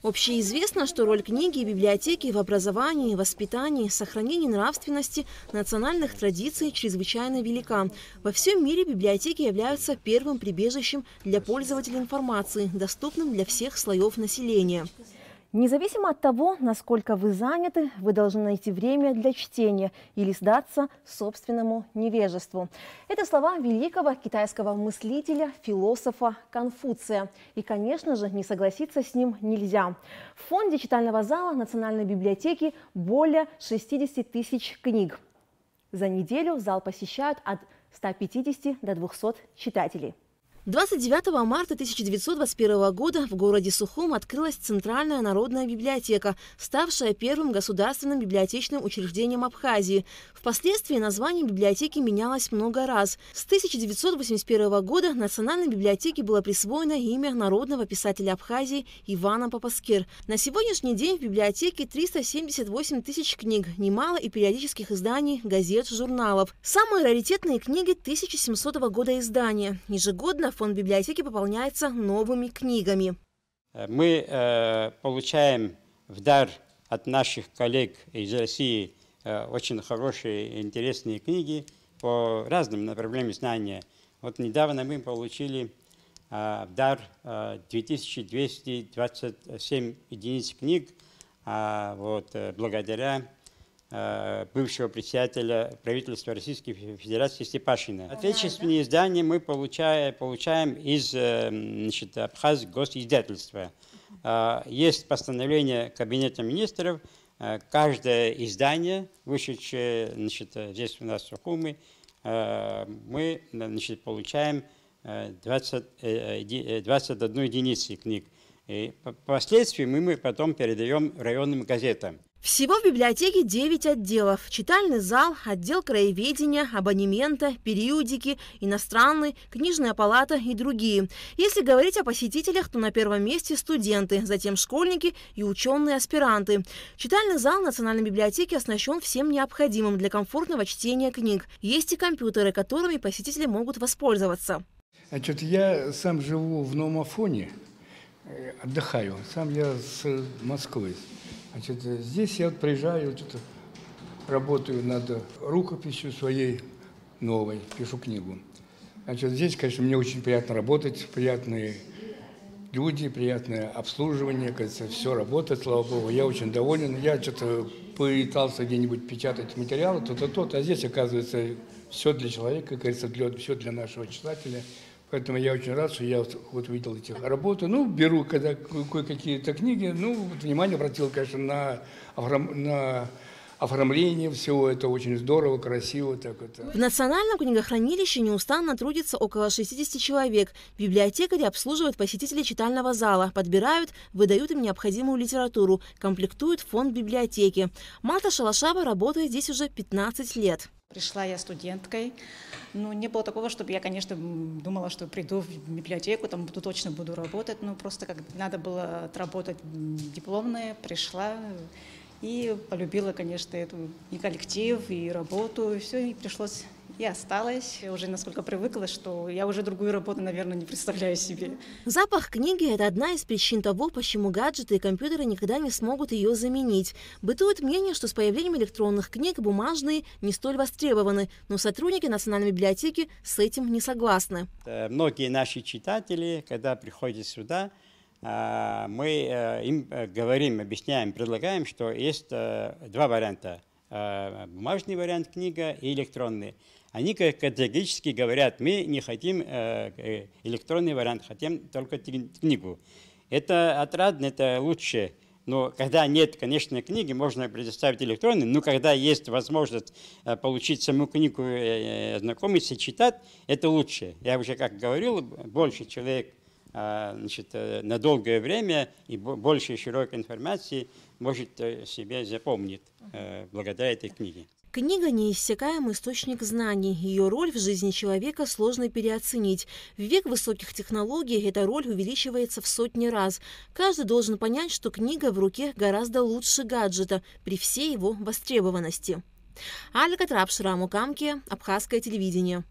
Общеизвестно, что роль книги и библиотеки в образовании, воспитании, сохранении нравственности, национальных традиций чрезвычайно велика. Во всем мире библиотеки являются первым прибежищем для пользователей информации, доступным для всех слоев населения. Независимо от того, насколько вы заняты, вы должны найти время для чтения или сдаться собственному невежеству. Это слова великого китайского мыслителя, философа Конфуция. И, конечно же, не согласиться с ним нельзя. В фонде читального зала Национальной библиотеки более 60 тысяч книг. За неделю зал посещают от 150 до 200 читателей. 29 марта 1921 года в городе Сухум открылась Центральная народная библиотека, ставшая первым государственным библиотечным учреждением Абхазии. Впоследствии название библиотеки менялось много раз. С 1981 года Национальной библиотеке было присвоено имя народного писателя Абхазии Ивана Папаскер. На сегодняшний день в библиотеке 378 тысяч книг, немало и периодических изданий, газет, журналов. Самые раритетные книги 1700 года издания. Ежегодно фонд библиотеки пополняется новыми книгами. Мы получаем в дар от наших коллег из России очень хорошие, интересные книги по разным направлениям знания. Вот недавно мы получили в дар 2227 единиц книг, благодаря бывшего председателя правительства Российской Федерации Степашина. Отечественные издания мы получаем из Абхаз госиздательства. Есть постановление Кабинета министров. Каждое издание, вышедшее здесь у нас в Сухуме, мы получаем 21 единицу книг. И впоследствии мы потом передаем районным газетам. Всего в библиотеке 9 отделов. Читальный зал, отдел краеведения, абонемента, периодики, иностранный, книжная палата и другие. Если говорить о посетителях, то на первом месте студенты, затем школьники и ученые-аспиранты. Читальный зал Национальной библиотеки оснащен всем необходимым для комфортного чтения книг. Есть и компьютеры, которыми посетители могут воспользоваться. Я сам живу в Новом Афоне, отдыхаю. Сам я с Москвы. Здесь я приезжаю, работаю над рукописью своей новой, пишу книгу. Здесь, конечно, мне очень приятно работать, приятные люди, приятное обслуживание, кажется, все работает, слава богу. Я очень доволен. Я пытался где-нибудь печатать материалы, а здесь, оказывается, все для человека, кажется, все для нашего читателя. Поэтому я очень рад, что я увидел эти работы. Беру когда кое-какие-то книги, внимание обратил, конечно, на оформление всего. Это очень здорово, красиво. В Национальном книгохранилище неустанно трудится около 60 человек. Библиотекари обслуживают посетителей читального зала, подбирают, выдают им необходимую литературу, комплектуют фонд библиотеки. Марта Шалашава работает здесь уже 15 лет. Пришла я студенткой. Не было такого, чтобы я, конечно, думала, что приду в библиотеку, там точно буду работать. Просто как надо было отработать дипломное, пришла и полюбила, конечно, эту и коллектив, и работу, и все, и пришлось, и осталась. Я уже насколько привыкла, что я уже другую работу, наверное, не представляю себе. Запах книги – это одна из причин того, почему гаджеты и компьютеры никогда не смогут ее заменить. Бытует мнение, что с появлением электронных книг бумажные не столь востребованы, но сотрудники Национальной библиотеки с этим не согласны. Многие наши читатели, когда приходят сюда, мы им говорим, объясняем, предлагаем, что есть два варианта. Бумажный вариант книга и электронный. Они категорически говорят, мы не хотим электронный вариант, хотим только книгу. Это отрадно, это лучше. Но когда нет, конечно, книги, можно предоставить электронный, но когда есть возможность получить саму книгу, знакомиться, читать, это лучше. Я уже, как говорил, больше человек на долгое время и больше широкой информации может себе запомнить благодаря этой книге. Книга – неиссякаемый источник знаний. Ее роль в жизни человека сложно переоценить. В век высоких технологий эта роль увеличивается в сотни раз. Каждый должен понять, что книга в руке гораздо лучше гаджета при всей его востребованности. Алька Трапшра, Мукамки, Абхазское телевидение.